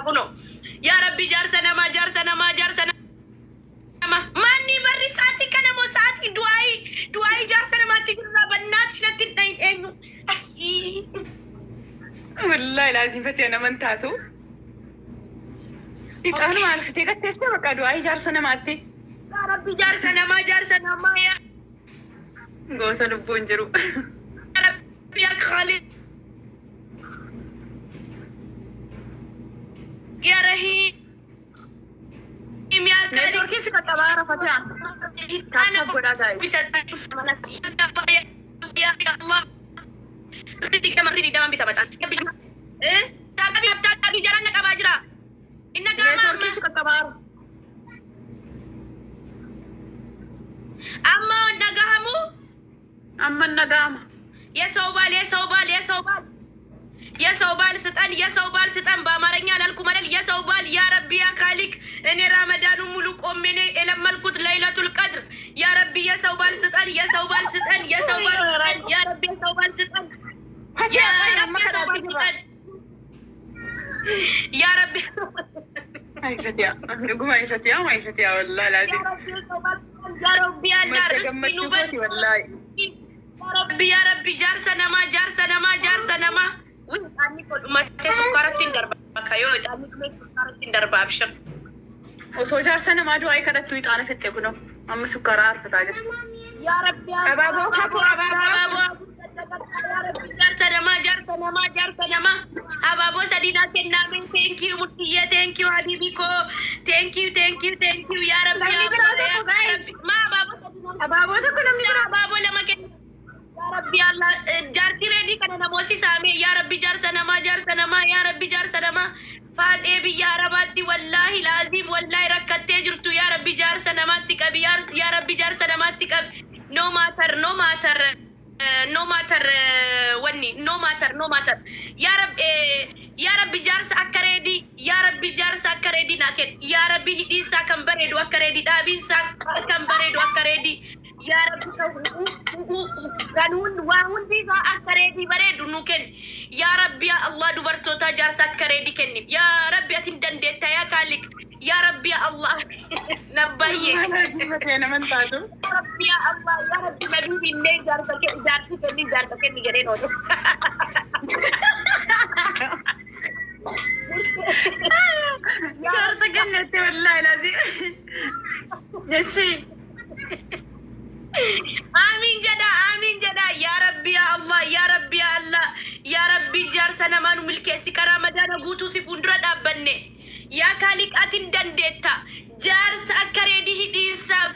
kuno. Yaa Rabbi jaarsa namaa jaarsa namaa jaarsa namaa. Manni barri sa'aatii kana moo sa'aatii du'aayi jaarsa namaatti jirra bannaati shinatti hin eenyu. Wallahi laazim fatee naman taatu. Ixaanu maal sitee qatteessee bakka du'aayi jaarsa namaatti. Yaa Rabbi jaarsa namaa yaa. Goota lubbuun jiru. Yaa Rabbi yaa Khaalid. Yaa Rahim. Neetworkii si qaqqabaa rafatee Ana godhaa gaa'e. Ya Allah. Ridi daman bita matan. Tapi jalan nak apa aja? Inna gama. Neetworkii si qaqqabaa. Amma nagahamu. Amma nagahama. Ya saubal. የሰው ባል ስጠን በአማርኛ አላልኩም አይደል? የሰው ባል ያ ረቢ ያ ካሊክ እኔ ረመዳኑ ሙሉ ቆሜ ነው የለመልኩት ለይለቱል ቀድር ያ ረቢ የሰው ባል ስጠን ያ ረቢ የሰው ባል ስጠን ያ ረቢ አይፈቲያ ንጉማ አይፈቲያ ወላሂ ላዚም ያ ረቢ ያላ ርስኪኑ በል ያ ረቢ ጃርሰነማ Ani kau macam sukaratin darba kayo, ani kau sukaratin darba abshir. Osoo jaarsa namaa du'aa kadhattu ixaana fittee kunoo amma sukkaara harfataa jirtu. Yaa Rabbi abaaboo jaarsa namaa abaaboo sadina kenname thank you mutiyya thank you habibi ko thank you yaa Rabbi ma abaaboo tokko namni abaaboo lama kenna yaa Rabbi Allah jaarti reedi kana namooti saame yaa Rabbi jaarsa namaa yaa Rabbi jaarsa namaa faatee biyya Arabaatti wallahi laazim wallahi rakkattee jirtu yaa Rabbi jaarsa namaatti qabi yaa Rabbi jaarsa namaatti qabi no matter wanni no matter yaa Rabbi jaarsa akka reedi naa kenn yaa Rabbi hidhiinsaa kan bareedu akka reedi dhaabiinsaa kan bareedu akka reedi yaa Rabbi kan waa hundi isaa akka reedi bareedu nu kenni yaa Rabbi yaa Allah dubartoota jaarsa akka reedi kenniif yaa Rabbi ati hin dandeetta yaa Kaaliq yaa Rabbi yaa Allah nabbayye naman taatu. yaa Rabbi yaa Allah yaa Rabbi nabii binnee jaarsi kenni jedheen oolu. jaarsa kennette wallahi laazim. Yeshi. Amin jada ya Rabbi ya Allah ya Rabbi jaarsa namaan milkeessi karaa Ramadana guutuu si fuuldura dhaabbanne yaa Kaaliq atin dandeetta jaarsa akka reedi hidhiinsaa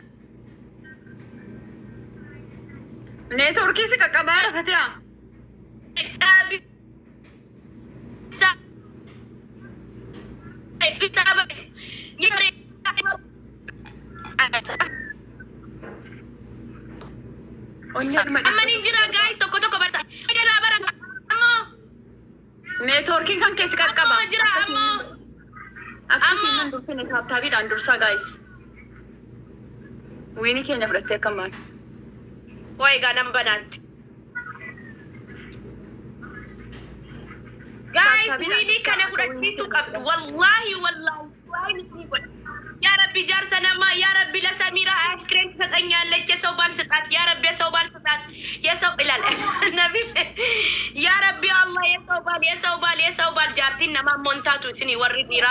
neetworkii si qaqqabaa rafatea dhaabi amma ni jira guys tokko barsa eda baranga ammo neetworkii kan keessi qaqqaba ammo jira ammo akkasiin nan dursine taabtaabidhaan dursaa guys wiinii keenya fudhattee akkamaan way ganan banaatti guys wiinii kana fudhachiisu qabdu wallahi nisni godha yaa Rabbi jaarsa namaa yaa Rabbi ለሰሚራ አይስክሬም ትሰጠኛለች የሰው ባል ስጣት ያ Rabbi የሰው ባል ስጣት የሰው ይላል ነቢ ያ Rabbi Allah የሰው ባል ጃርቲን ነማ ሞንታቱ ሲኒ ወሪ ዲራ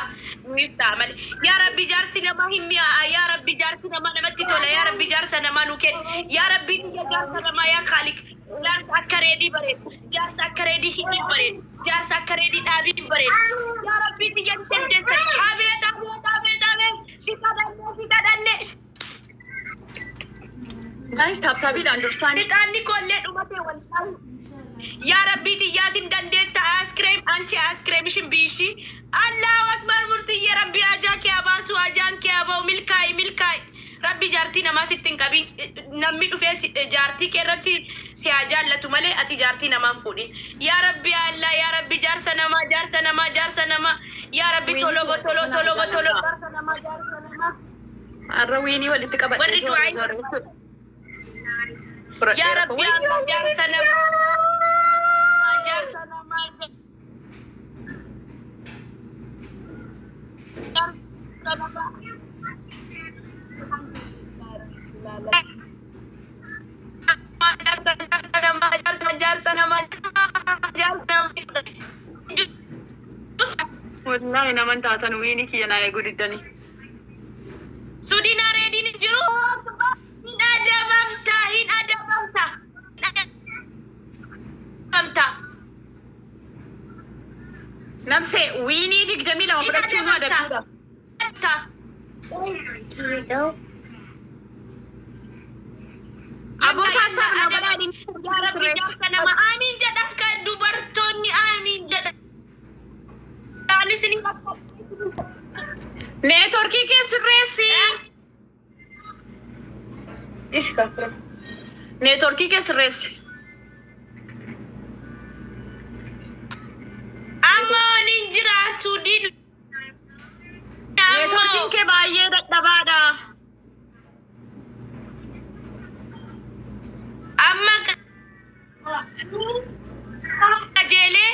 ይፍታመል ያ Rabbi ጃርሲ ነማ ሂሚያ ያ Rabbi ጃርሲ ነማ ነመቲ ቶለ ያ Rabbi ጃርሰ ነማ ኑኬን ያ Rabbi ጃርሰ ነማ ያ ካሊክ ጃርስ አከሬዲ በሬድ ጃርስ አከሬዲ ሂዲ በሬድ ጃርስ አከሬዲ ዳቢ በሬድ ያ Rabbi ትየንተንደሰ አቤት sikadane guys taabtaabidhaan dursaani ixaanni kollee dhumate wallahi yaa Rabbi tiyyaatin dandeetta askreem anchi askreem ishin biishi Allahu akbar murtiyya Rabbi ajaa kee abaasu ajaan kee aba'u milkaay Rabbi jaartii namaa sittin qabi namni dhufee jaartii kee irratti si haa jaallatu malee ati jaartii namaan fuudhin yaa Rabbi Allah yaa Rabbi jaarsa namaa yaa Rabbi tolo jaarsa namaa arra wiinii walitti qabatee warri du'aa yaa Rabbi Allah jaarsa namaa Wallahi naman taatan wiini kiyya naa eeguu diddanii. Sudina reediin jiru hin adabamta. Nabse wiinii 22 fudhachuu maa dabduudha. Nama amiin jedha kan dubartoonni amiin jedha. Neetworkii kee sirreessi. Neetworkii kee sirreessi. Ammoo nin jira Suudin. Neetworkiin kee baay'ee dadhabaadha. Amma kajeelee.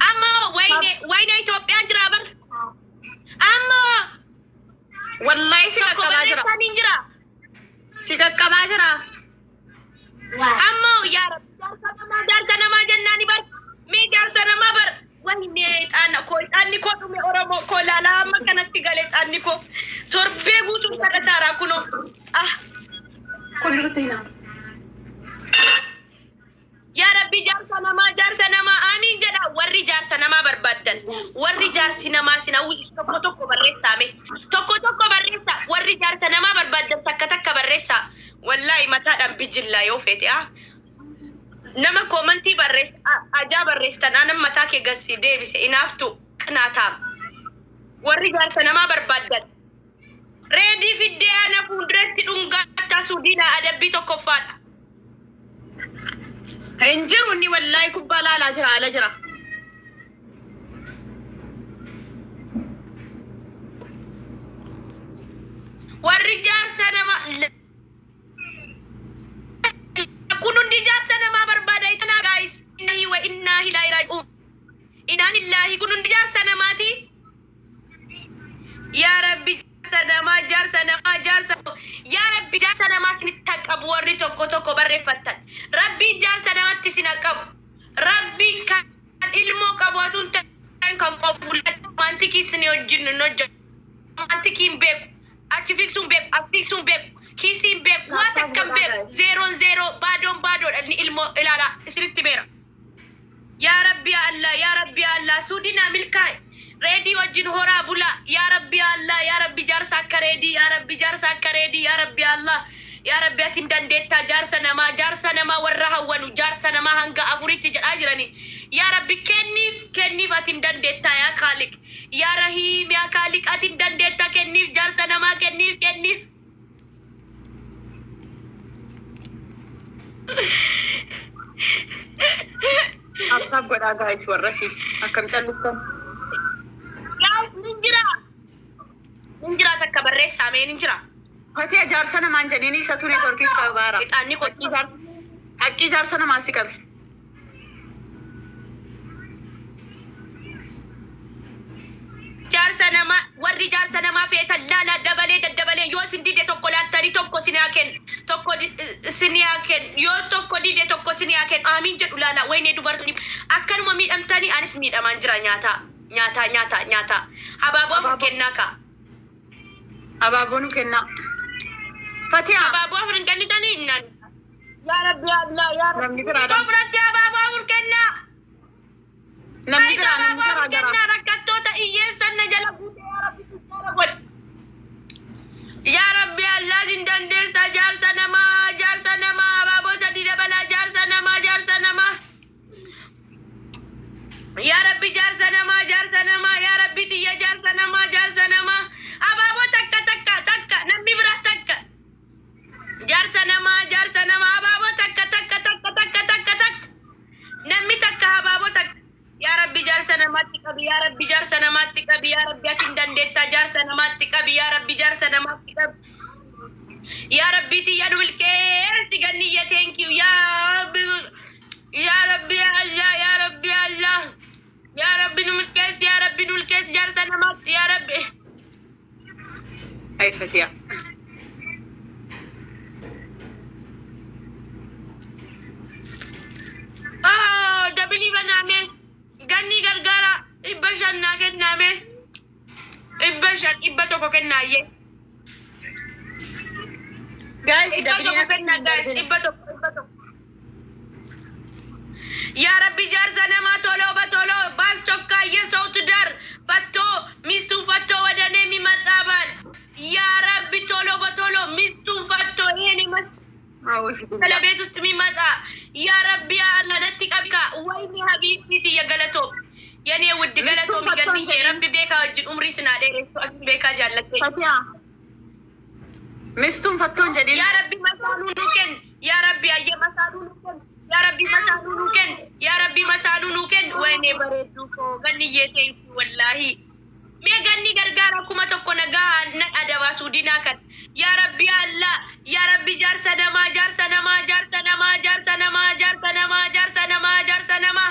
Ammoo wayne Itoophiyaan jira bar. Ammoo Wallahi si qaqqabaa jira. barreessaan jira. Si qaqqabaa jira. Ammoo yaa Rabbi jaarsa namaa jennaani bar. Mee jaarsa namaa bar. Wayne xaanni koo dhume Oromoo koo laalaa amma kanatti galee xaanni koo torbee guutuun kadhataaraa kunoo. Yaa Rabbi jaarsa namaa amiin jedha warri jaarsa namaa barbaadan warri jaarsi namaa sin hawwisiis tokko barreessaame tokko barreessa warri jaarsa namaa barbaadan takka barreessa wallahi mataadhaan bijillaa yoo feete nama koomantii barreessa ajaa barreessitan anan mataa kee gassi deebise inaaftu qinaataa warri jaarsa namaa barbaadan reedii fiddee ana fuulduratti dhungaattaa Suudina adabbii tokkoffaadha. Hinjiru inni wallahi kubbaa laalaa jira ala jira. Warri jaarsa nama kun hundi jaarsa namaa barbaada itanaa guys. Innahi wa inna ilaahi raaji'uun. Inaan illaahi kun hundi jaarsa namaati. Yaa Rabbi jaarsa namaa yaa Rabbi jaarsa namaa sinitti qabu warri tokko barreeffatan. Rabbi jaarsa namatti sin qabu. Rabbi kan ilmoo qabu atuun ta'an kan qabu mantiki sin wajjin hojjetu. Mantikiin beeku. Achi fiksuun beeku. As fiksuun beeku. Kiisiin beeku. Waa takkan beeku. 0 baadoodha inni ilmoo ilaala isinitti beera. Yaa Rabbi Allah Suudina milkaa'e. Reedi wajjin horaa bula. Yaa Rabbi jaarsa akka reedi. Yaa Rabbi Allah. Yaa Rabbi atiin dandeettaa jaarsa namaa warra hawwanu jaarsa namaa hanga 4 jedhaa jirani. Yaa Rabbi kenniif atiin dandeettaa yaa Kaaliq. Yaa Rahiim yaa Kaaliq atiin dandeettaa kenniif jaarsa namaa kenniif. Akkam godhaa guys warrasi akkam calliftan. Ninjira takka barreessaame ninjira. Hati jaarsa namaan jedhini isa ture torkis qabaara. Ixaanni qotii Haqqii jaarsa namaa si qabe. jaarsa namaa warri jaarsa namaa feetan laala daddabalee yoo sin dide tokko laattanii tokko sinaa kennu yoo tokko dide tokko sinaa kennu amiin jedhu laala wayne dubartoonni akkanuma miidhamtanii anis miidhamaan jira nyaata habaaboo kennaa ka. Abaaboonu kennaa. Fatiha. Abaaboo furin kennitanii innaan. Yaa Rabbi Allah. Namni biraadha. Kofratti abaaboo fur kennaa. Namni biraa kennaa rakkattoota hiyyeessan na jala fuute yaa Rabbi jala godhe. Yaa Rabbi Allah sin dandeessa jaarsa namaa abaaboo sadii dabalaa jaarsa namaa. Yaa Rabbi jaarsa namaa yaa Rabbi xiyya jaarsa namaa abaaboo takka namni bira takka jaarsa namaa abaaboo takka namni takka abaaboo takka yaa Rabbi jaarsa namaatti qabi yaa Rabbi atiin dandeettaa jaarsa namaatti qabi yaa Rabbi jaarsa namaatti qabi yaa Rabbi xiyya nu milkeessi ganniyya thank you yaa نمات يا ربي أي فتية دبلي بنامي غني غرغرة إبشان ناكن نامي إبشان إبتوكو كناية guys إبتوكو كنا guys إبتوكو يا ربي جارزنا ما تولو بتولو بس توكا يسوت دار فتو ميستو فتو ودنيمي متابل يا ربي تولو بتولو ميستو فتو هني مس كلا بيت استمي متا يا ربي يا الله نتك أبكا ويني حبيبتي يا غلطو يعني ودي غلطو مغني يا ربي بيكا عمري سنادي بيكا جالك فتية مستم فتون جديد يا ربي مسالو نوكن يا ربي أي مسالو نوكن يا ربي مسالو نوكن يا ربي مسالو نوكن ويني بردوكو غني يتين والله مي غني غرغارا كما تكون غا ندوا سودينا كان يا ربي الله يا ربي جار سنما جار سنما جار سنما جار سنما جار سنما جار سنما جار سنما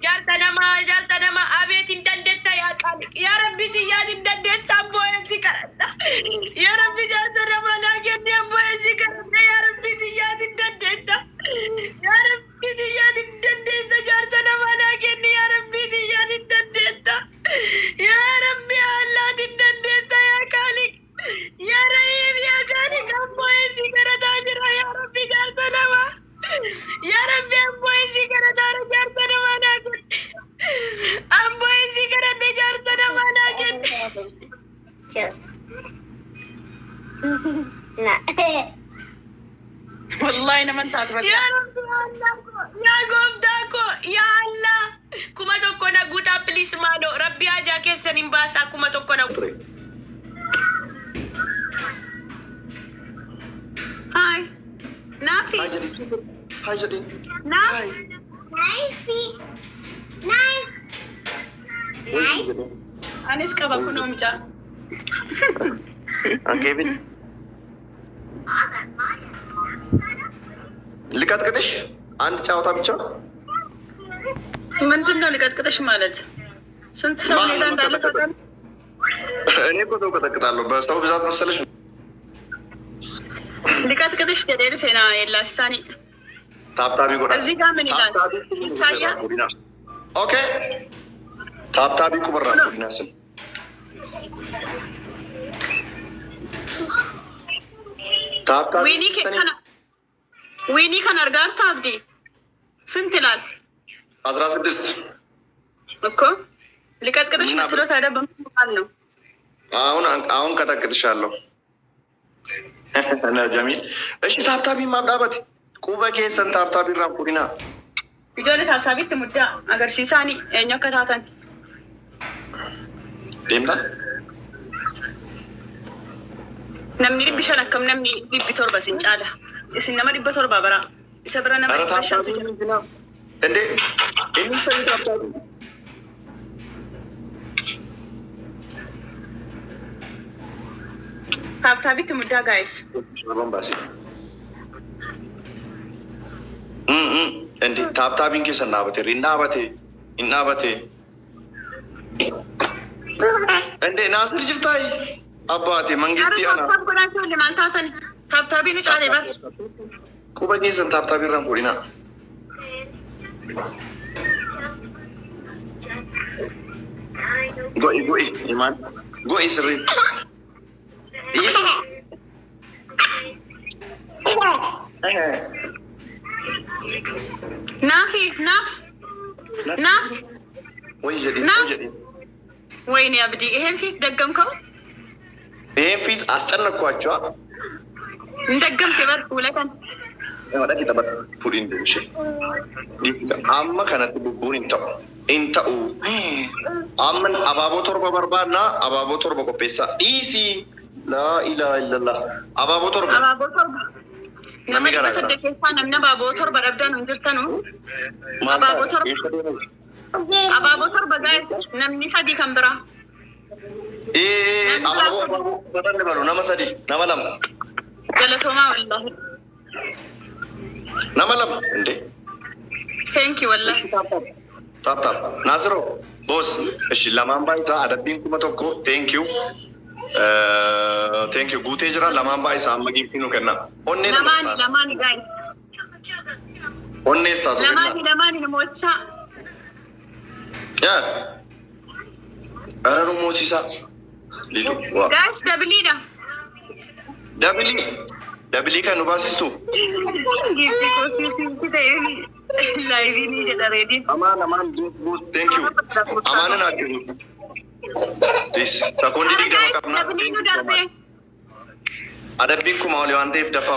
جار سنما جار سنما ابيت انددتا يا قال يا ربي يا انددت سامبو ذكرنا يا ربي جار سنما لاكن يبو ذكرنا يا ربي يا انددت يا ربي يا انددت جار سنما لاكن يا ربي يا انددت يا ربي الله انددت يا خالق يا رحيم يا خالق ابو ذكرنا يا ربي جار سنما يا ربي ابو ذكرنا جار سنما لاكن ابو ذكرنا جار سنما لاكن والله أنا ما انتهت بس يا ربي الله يا قومداكو يا الله كما تكون غوتا بليز مالو ربي اجاك سنين باسا كما تكون هاي نافي هاي جدين نايفي أنا إسكابا كنا مجا كيفين ልቀጥቅጥሽ አንድ ጫወታ ብቻ ምንድን ነው ልቀጥቅጥሽ ማለት? ስንት ሰው ሌላ እንዳለ ታውቃለህ? እኔ እኮ ሰው ቀጠቅጣለሁ በሰው ብዛት መሰለሽ። ልቀጥቅጥሽ ገደል ፌና የላሳኒ ታብታቢ ጎዳ እዚህ ጋር ምን ይላል? ይታያል። ኦኬ ታብታቢ ቁብራ ዲናስም ታብታቢ ዊኒ ከን አርጋርታ አብዲ ስንት ይላል? 16 እኮ ልቀጥቅጥሽ ትሎ ታዲያ በምን ነው? አሁን ቀጠቅጥሻለሁ እና ጀሚል እሺ ታብታቢ ማብዳበት ቁበ ኬሰን ታብታቢ ራምፑሪና ቪዲዮ ታብታቢ ትሙዳ አገርሲሳኒ እኛ ከታተን ደምታ namni dhibbi shan akkam namni dhibbi torba sin caala isin nama dhibba torba bara isa bira nama dhibba shantu jira እንዴ inni sani taabtabi taabtaabitti muddaa gaayis Bombasi. እንዴ ታብታቢን ኬሰን ናበቴ እናበቴ እንዴ ናስር ጅርታይ አባቴ መንግስት ያና ታብጎዳቸው ለማንታተን ታብታቢ ንጫሌ በር ቁበኝ ሰን ታብታቢ ራም ፖሊና ጎይ ኢማን ጎይ ስሪ ናፍ ወይ ጀዲ ወይኔ አብዲ ይሄን ፊት ደገምከው? ይሄን ፊት አስጨነቅኳቸው። እንደገምክ በር ሁለተን ወዳቂ ተበት ፉዲን ደሽ አማ ከነት ቡቡን እንተው አመን አባቦ ቶርባ በርባና አባቦ ቶርባ ቆፔሳ ኢሲ ላ ኢላሃ ኢላላህ አባቦ ቶርባ namni sadde keessa namni abaaboo torba dhabdan hinjirtanu abaaboo torba gaa'es namni sadi kan bira abaaboo badanne balu nama sadi nama lama galatoomaa wallahi nama lama inde thank you wallahi Tap. Nasiro. Boss. Ishi lamaan baay'isa adabbiin kuma tokko. Thank you. Thank you. Guutee jira lamaan baay'isa amma giiftii nu kenna. Onnee Lamaani guys. Onnee istaatu kenna. Lamaani namoota. Yaa. Ara nu moosisaa. Lidu. Guys, dabiliidha. Dabilii kan nu baasistu. Giiftii koosiisiin ta'ee laayivii ni jedha reediin. Amaan. Thank you. Amaanan arginu. This. Sekondi digdama qabna. Dabiliinu darbee. Adabbiin kuma olii waan ta'eef dafa.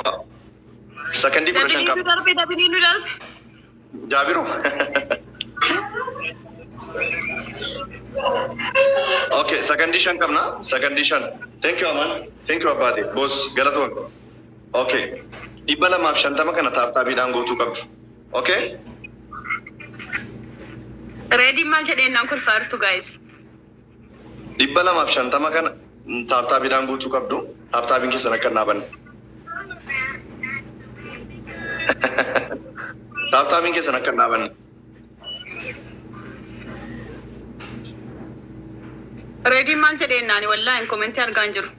Sekondii 15 qaba. Dabiliinu darbe. Jaabiru. Okay, sekondii 5 qabna. Sekondii 5. Thank you Aman. Thank you Abbaade. Boss galatoon. Okay. 250 kana taaptaabiidhaan gootuu qabdu. Okay? Reediin maal jedheenyaan kolfaartu guys. 250 kana taaptaabiidhaan gootuu qabdu. Taaptaabiin keessan akka naabanne. Taaptaabiin keessan akka naabanne. Reediin maal jedheenyaan wallaahi komentii argaan jiru.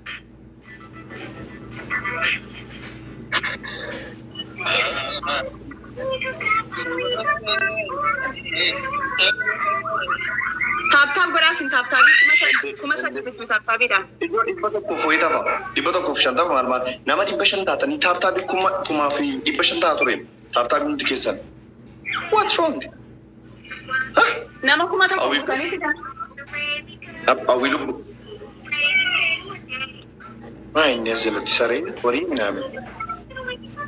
Taaptaap godhaasin taaptaabii kuma saddeetu taaptaabiidhaan. Dhibba tokkoof wayii tafa. 150 maal. Nama 500 taatanii taaptaabii kumaa fi 500 ta'a ture. Taaptaabii hundi keessan. What's wrong? Nama kuma tokko kutanii sidaan. Awwilu. Inni asirratti saree horii miname.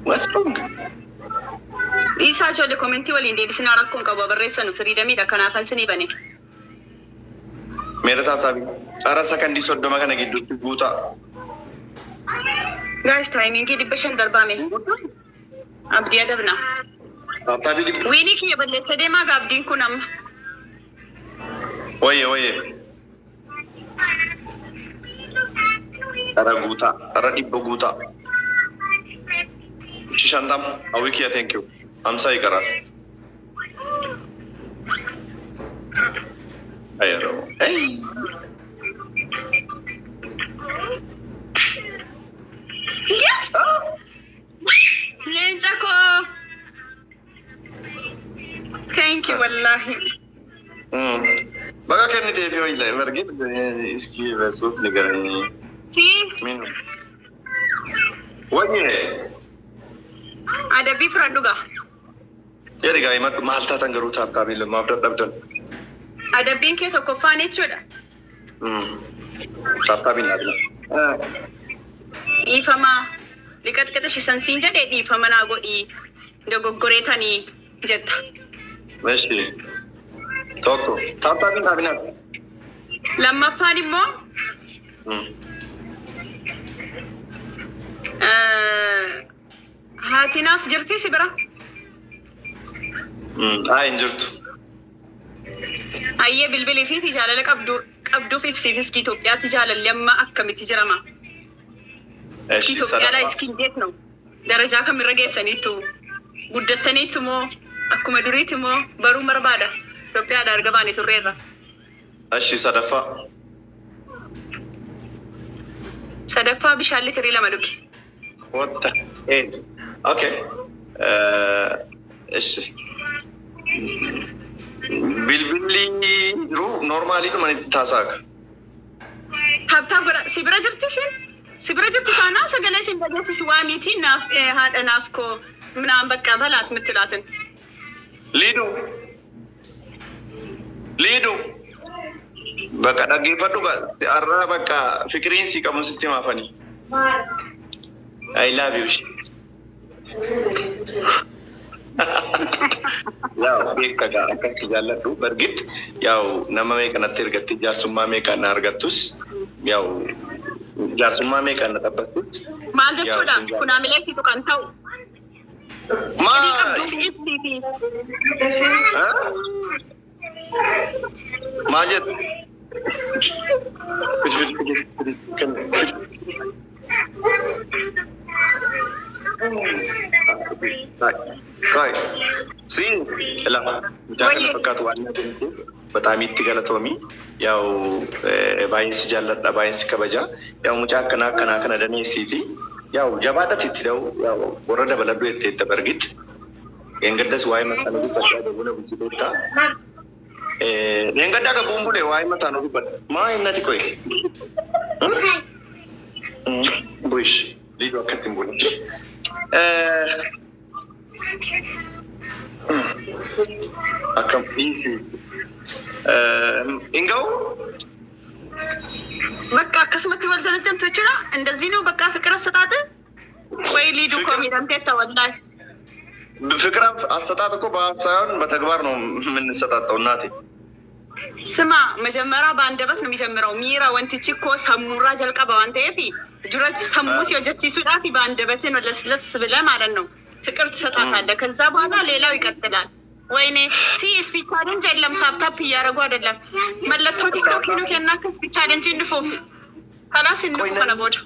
What's wrong? Isaa ijoollee komentii waliin deebisinaa rakkoon qabu barreessanu firiidamiidha kanaafan sinii bane. Meera taaptaabii. Ara sekondii 30 kana gidduutti guutaa. Guys taayimingii 500 darbaame. Abdii adabna. Taaptaabii dhibba. Wiinii kiyya balleessa deemaa gaabdiin kun amma. Wayye. Ara guutaa. Ara dhibba guutaa. 50 awikiya thank you. Hamsa ikara. Ayero. Hey. Yes. Leencako. Thank you wallahi. Baga kennite fi wayla margit iski rasuf nigarani. Si. Min. Wayye. Adabii fudhadhuga. Jadi gaa imad maal taatan garuu taaptaabii lamaaf dadhabdan. Adabbiin kee tokkoffaan jechuudha. Taaptaabii naadina. Dhiifamaa liqaxqixa shisansiin jedhee dhiifama naa godhii dogoggoreetanii jetta. Meeshii. Tokko. Taaptaabii naadina. Lammaffaan immoo haatinaaf jirtii si bira? Hin jirtu. Ayyee bilbilii fi jaalala qabduuf ibsiifis Itoophiyaatti jaalalli amma akkamitti jirama? Itoophiyaadhaa iskiin beeknu darajaa kamirra geessaniitu guddattaniitu moo akkuma duriitti moo baruu barbaada Itoophiyaadhaa erga baane turreerra. Ashi sadaffaa. Sadaffaa bishaan litirii 2 dhugi. What the hell? Okay. Ishi. Bilbilli jiru normaalii dhuma itti taasaaka. Taaptaap godha si bira jirti sin? Si bira jirti kaanaa sagalee sin dhageessisi waa miti naaf haadha naaf koo minaan bakka balaat mittilaatin. Liidu. Bakka dhaggeeffadhu har'a bakka fikiriin si qabu sitti maafanii. I love you. Yaw beekagaa akkatti jaalladhu bargit yaw nama meeqanatti ergatte jaarsummaa meeqaan argattus yaw jaarsummaa meeqaan taphattus. Maal jechuudha kun amilee situ kan ta'u. Maal jettu? Kai. Si, lama. Jangan fakat warna binti. Betaami itti galatoomii yaa'u baay'insi jaalladha baay'insi kabaja yaa'u mucaa kana daneessiiti yaa'u jabaadhatti itti da'u yaa'u warra dabaladhu itti dabargit engaddas waa'ee mataan dubbadhaa dabula bulchitoota engaddaa ka bumbule waa'ee mataan dubbadha maa innati koye buish liidoo akkatti bule akkam ingau በቃ ከስመት ወልዘነጀን ተችላ እንደዚህ ነው በቃ ፍቅር አሰጣጥ ወይ ሊዱ ኮሚዳንቴ ተወላል ፍቅር አሰጣጥ እኮ በሳይሆን በተግባር ነው የምንሰጣጣው እናቴ ስማ መጀመሪያ በአንደበት ነው የሚጀምረው ሚራ ወንትቺ እኮ ሰሙራ ጀልቀባ አንተ ይፊ ጁረት ሰሙስ የጀቺ ሱዳፊ በአንደበት ነው ለስለስ ብለ ማለት ነው ፍቅር ተሰጣጣለ ከዛ በኋላ ሌላው ይቀጥላል ወይኔ ሲ ስፒች ቻሌንጅ የለም ታፕታፕ እያደረጉ አይደለም መለቶ ቲክቶክ ነው ከናከ ስፒች ቻሌንጅ እንድፎም خلاص እንዴ ከለቦድ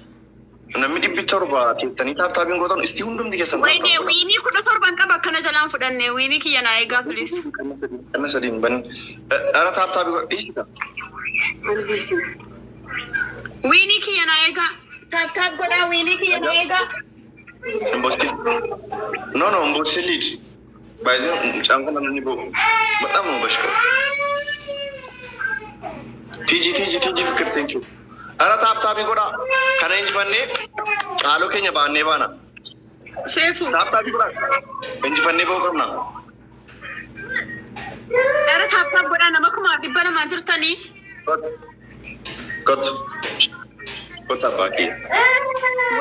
namni ቢተርባ ተኒ ታፕታፕን ጎቶን እስቲ ሁንዱም ዲከሰን ወይኔ ዊኒ ኩዶ ቶርባን ቀባ ከነጀላን ፍደነ ዊኒ ከየና አይጋ ፕሊስ ከነሰዲን በን አራ ታፕታፕ ይሽታ ዊኒ ከየና አይጋ ታፕታፕ ጎዳ ዊኒ ከየና አይጋ እምቦስቲ ኖ እምቦስቲ ሊድ ባይዘ ጫንቆና ንቦ በጣም ነው በሽኮ ቲጂ ፍቅር ቴንክ ዩ አራ ታፕታፕ ጎዳ ከነ እንጂ ፈኔ ቃሎ ከኛ ባኔ ባና ሴፉ ታፕታፕ ጎዳ እንጂ ፈኔ ቦቀምና አራ ታፕታፕ ጎዳ ነመኩማ ዲበለ ማጅርታኒ ኮታ ባቂ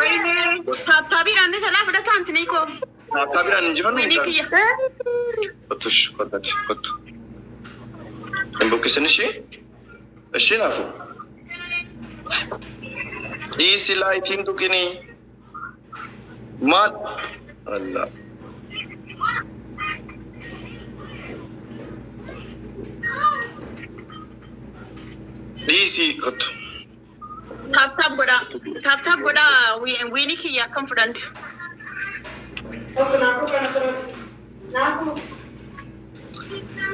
ወይኔ ታፕታፕ ዳነ ሰላም ወደ ታንትኒኮ ታፕታፕ ዳነ እንጂ ፈኔ ሚኒክያ ኮቱሽ ኮቱ እንቦክስን እሺ ናፉ ኢሲ ላይቲንግ ቱኪኒ ማል አላ ኢሲ ኮቱ ታፕታፕ ጎዳ ዊኒ ኪያ ኮንፊደንት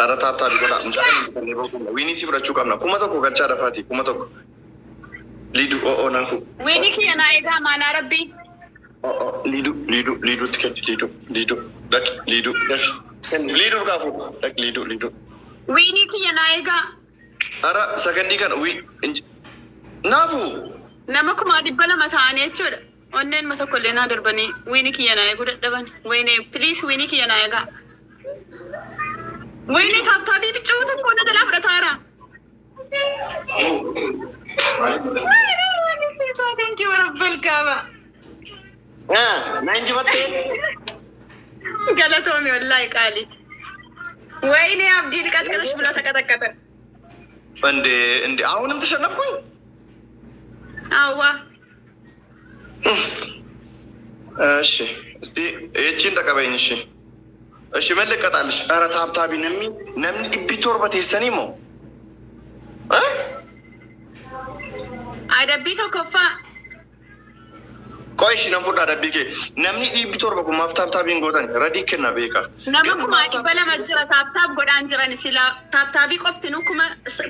አረ ታፕታፕ ጎዳ ምሳሌ ዊኒ ሲብራቹ ቀምና ኩመቶ ኮgalcha dafati ኩመቶ ሊዱ ኦ ናፉ ዊኒ ኪያ ናይጋ ማና ረቢ ሊዱ ትከት ሊዱ ዳክ ሊዱ ዳፍ ሊዱ ጋፉ ዳክ ሊዱ ዊኒ ኪያ ናይጋ አረ ሰከንዲ kan ዊ ናፉ ነመኩማ ዲበለ መታኔ ቹ ኦነን መተኮለና ደርበኒ ዊኒ ኪያ ናይጉ ደደበን ወይኔ ፕሊስ ዊኒ ኪያ ናይጋ ወይኔ ታፕታቢ ብቻውት እኮ ነው ተላፍረታራ ቴንክ ዩ ረብል ካባ ናንጂ ወጤ ገለቶሚ ወላሂ ቃሊ ወይኔ አብዲ ልቀጥቅጥሽ ብሎ ተቀጠቀጠ እንዴ አሁንም ተሸነፍኩኝ አዋ እሺ እስቲ እቺን ተቀበይኝ እሺ መልቀጣልሽ አረ ታፕታቢ ነምን ዲቢቶር በተሰኒሞ አደቢቶ ኮፋ ቆይሽ ነምፉዳ ደቢኬ ነምን ዲቢቶር በኩማ ታፕታቢን ጎተን ረዲክና ቤካ ነመኩማ ዲበለ መጅራ ታፕታብ ጎዳን ጅራን ሲላ ታፕታቢ ቆፍትኑ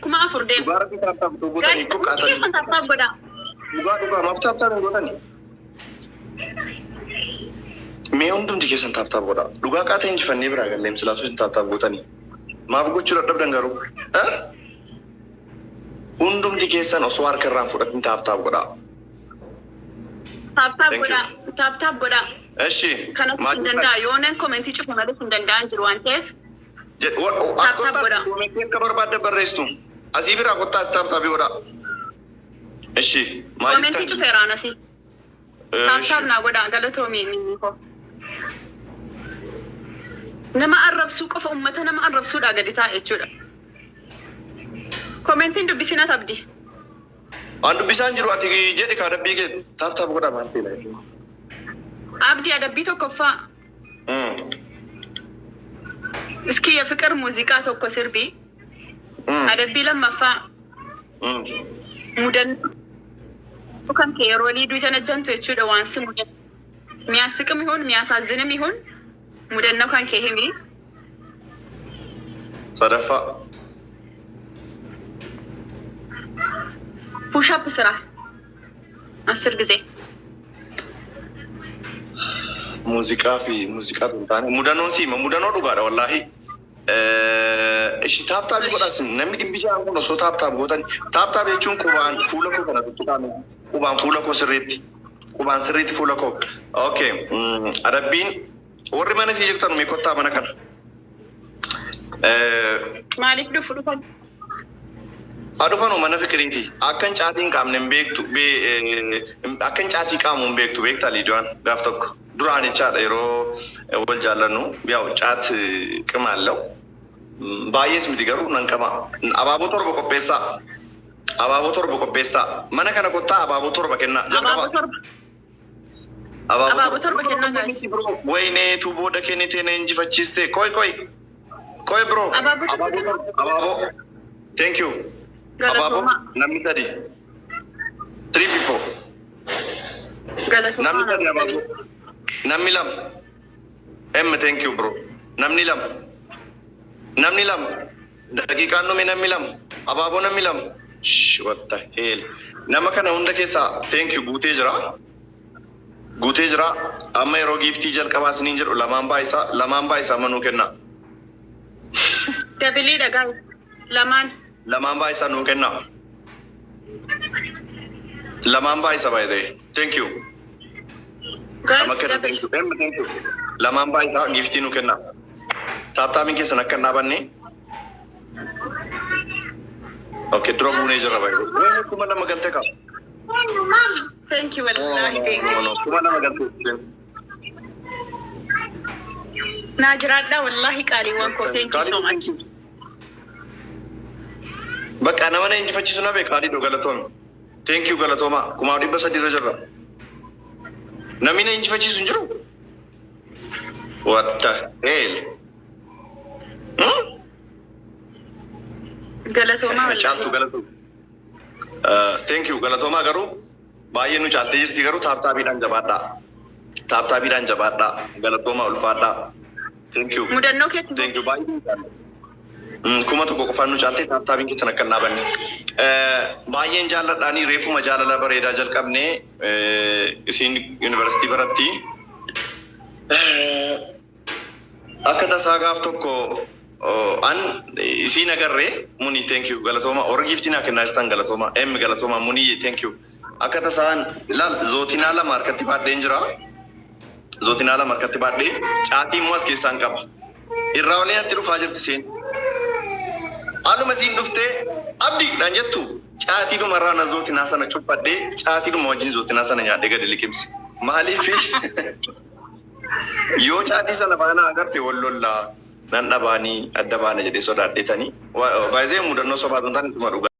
ኩማ አፍርዴ ባረቲ ታፕታብ ጎተን ኩቃታ ታፕታብ ጎዳ ዱጋ ማፍታብታን ጎተን mee hundumti keessan taaptaap godha dhugaa qaata injifannee biraa galleem silaatu sin taaptaap gootanii maaf gochuu dadhabdan garuu hundumti keessan osoo harka irraan fudhatin taaptaap godha taaptaap godha eshi kanatti hin danda'a yoonen komentii cufu malee hin danda'an jiru waan ta'eef taaptaap godha komentii akka barbaadde barreessitu asii biraa kottaas taaptaapi godha eshi komentii cufeeraan asii taaptaap naa godha galatoomi ko nama arrabsuu qofa ummata nama arrabsuudha gadi taa'e jechuudha. Komentiin dubbisinat abdi. An dubbisaan jiru ati jedhi kaa dabbii kee taaptaap godha maaltii la abdi adabbii tokkoffaa. Iski የፍቅር ሙዚቃ tokko sirbi. Adabbii lammaffaa. Mudan kan kee yeroo liiduu janajjantu jechuudha waan si mudan. የሚያስቅም ይሁን የሚያሳዝንም ይሁን ሙደነው ካን ከሄሚ ሰደፋ ፑሻፕ ስራ 10 ጊዜ ሙዚቃ ቱንታኔ ሙደኖ ዱጋዳ ወላሂ እሺ ታፕታፕ ይቆዳስ ነምግን ቢጃ ነው ሶ ታፕታፕ ጎተን ታፕታፕ የቹን ቁባን ፉለኮ ከነጥታኔ ቁባን ፉለኮ ስሬት ቁባን ስሬት ፉለኮ ኦኬ አረቢን ወሪ ማነስ ይጅርተኑ ሜኮታ ማነከና ማሊክ ዱ ፉለኮ አዱፋኑ ማነ ፍቅሪቲ አከን ጫቲን ቃምነን ቤክቱ አከን ጫቲ ቃሙን ቤክቱ ቤክታ ሊዲዋን ጋፍተኩ ዱራን ይቻለ ይሮ ወልጃለኑ ያው ጫት ቅም አለው ባየስ ምዲገሩ ነንቀማ አባቦቶር በቆፔሳ ማነ ከነ ኮታ አባቦቶር በከና ጀልቀባ አባቦቶር በከና ጋይስ ወይኔ ቱቦ ደከኔ ተነ እንጂ ፈቺስቴ ቆይ ብሮ አባቦ ቴንክ ዩ አባቦ namni sadi 3 people namni sadi abaabo namni lam thank you bro namni lam daqiiqaan nume namni lam abaabo namni lam what the hell nama kana hunda keessa thank you guutee jira amma yeroo giftii jalqabaa isiniin jedhu lamaan baayisaa manuu kenna dabili da guys lamaan baayisaa nuu kenna lamaan baayisaa by the way thank you guys thank you lamaan baayisaa giftii nuu kenna taaptaamin keessan akka dhaabanne okay dura buunee jirra by the way kuma nama galtee qaba thank you wallahi thank you kuma nama galtee ናጅራዳ wallahi qaali wanko thank you so much በቃ ነመነ እንጂ ፈቺሱና በቃዲ ዶ ገለቶም ቴንክ ዩ ገለቶማ ኩማዲ በሰዲ ረጀራ ነሚነ እንጂ ፈቺሱ እንጅሩ ወጣ ሄል ገለቶማ ቻልቱ ገለቶ ቴንክ ዩ ገለቶማ ገሩ ባየኑ ቻልተ ጅርቲ ገሩ ታፕታቢዳን ጀባዳ ገለቶማ ኡልፋዳ ቴንክ ዩ ሙደኖ ከት ቴንክ ዩ ባይ kuma tokko qofaan nu caaltee taaptaabiin keessan akka dhaabanne baay'een jaalladhaanii reefuma jaalala bareedaa jalqabne isiin yuunivarsiitii baratti akka tasaa gaaf tokko an isiin agarree muni thank you galatooma orgiftiin akka kennaa jirtan galatooma galatooma muni thank you akka tasaan ilaal zootinaa lama harkatti baadheen jira zootinaa lama harkatti baadhee caatii immoo as keessaan qaba irraa olee natti dhufaa jirti seen aluma siin dhuftee abdiidhaan jettu caatii dhuma irraa na zootinaa sana cuffadhee caatii dhuma wajjin zootinaa sana nyaadhee gadi liqimse maaliif yoo caatii sana baana agarte wallollaa nan dhabaanii adda baana jedhee sodaadheetanii baay'ee mudannoo sobaatuun taane dhuma dhugaa